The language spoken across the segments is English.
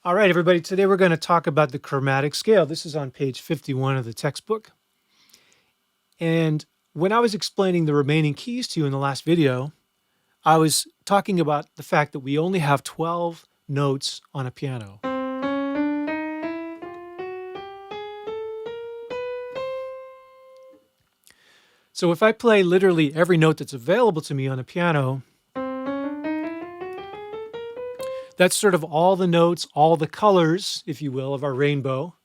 All right, everybody, today we're going to talk about the chromatic scale. This is on page 51 of the textbook. And when I was explaining the remaining keys to you in the last video, I was talking about the fact that we only have 12 notes on a piano. So if I play literally every note that's available to me on a piano, that's sort of all the notes, all the colors, if you will, of our rainbow.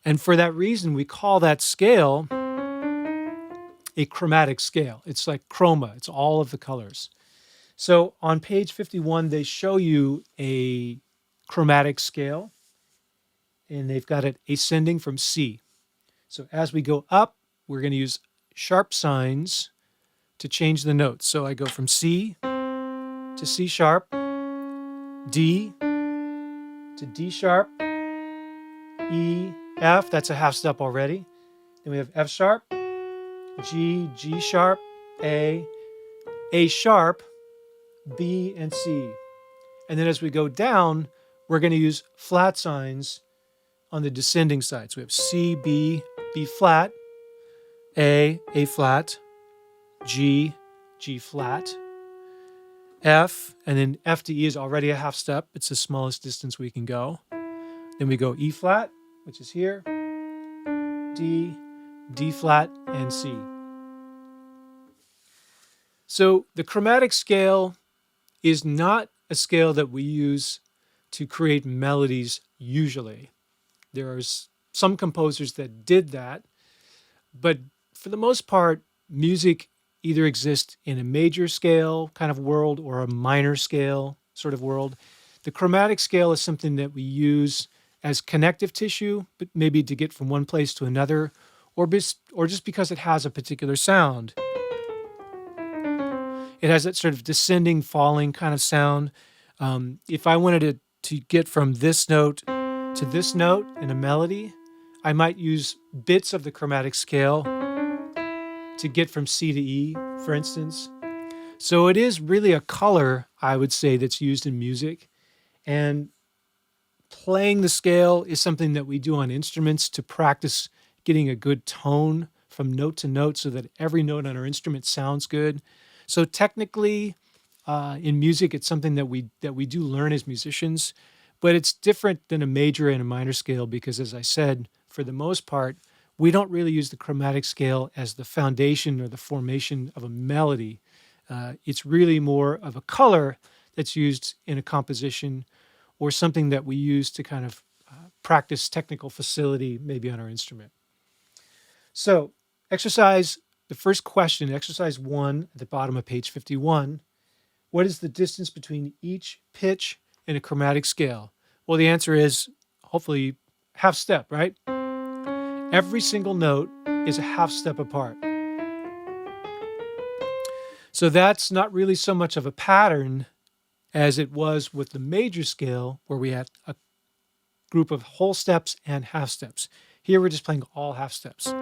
And for that reason, we call that scale a chromatic scale. It's like chroma, it's all of the colors. So on page 51, they show you a chromatic scale, and they've got it ascending from C. So as we go up, we're going to use sharp signs to change the notes. So I go from C to C sharp, D to D sharp, E, F, that's a half step already. Then we have F sharp, G, G sharp, A sharp, B, and C. And then as we go down, we're going to use flat signs on the descending side. So we have C, B, B flat, A flat, G, G flat, F, and then F to E is already a half step. It's the smallest distance we can go. Then we go E flat, which is here, D, D flat, and C. So the chromatic scale is not a scale that we use to create melodies usually. There are some composers that did that, but for the most part, music either exists in a major scale kind of world or a minor scale sort of world. The chromatic scale is something that we use as connective tissue, but maybe to get from one place to another, or just because it has a particular sound. It has that sort of descending, falling kind of sound. If I wanted to get from this note to this note in a melody, I might use bits of the chromatic scale to get from C to E, for instance. So it is really a color, I would say, that's used in music. And playing the scale is something that we do on instruments to practice getting a good tone from note to note so that every note on our instrument sounds good. So technically, in music, it's something that we do learn as musicians, but it's different than a major and a minor scale because, as I said, for the most part, we don't really use the chromatic scale as the foundation or the formation of a melody. It's really more of a color that's used in a composition or something that we use to kind of practice technical facility maybe on our instrument. So the first question, exercise 1 at the bottom of page 51, what is the distance between each pitch in a chromatic scale? Well, the answer is hopefully half step, right? Every single note is a half step apart. So that's not really so much of a pattern as it was with the major scale where we had a group of whole steps and half steps. Here we're just playing all half steps.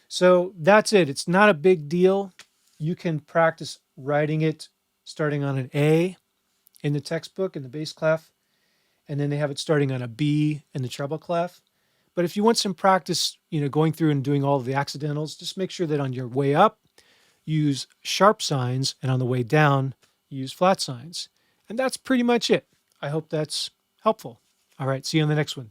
So that's it. It's not a big deal. You can practice writing it starting on an A in the textbook in the bass clef, and then they have it starting on a B in the treble clef. But if you want some practice, going through and doing all of the accidentals, just make sure that on your way up, use sharp signs, and on the way down, use flat signs. And that's pretty much it. I hope that's helpful. All right, see you on the next one.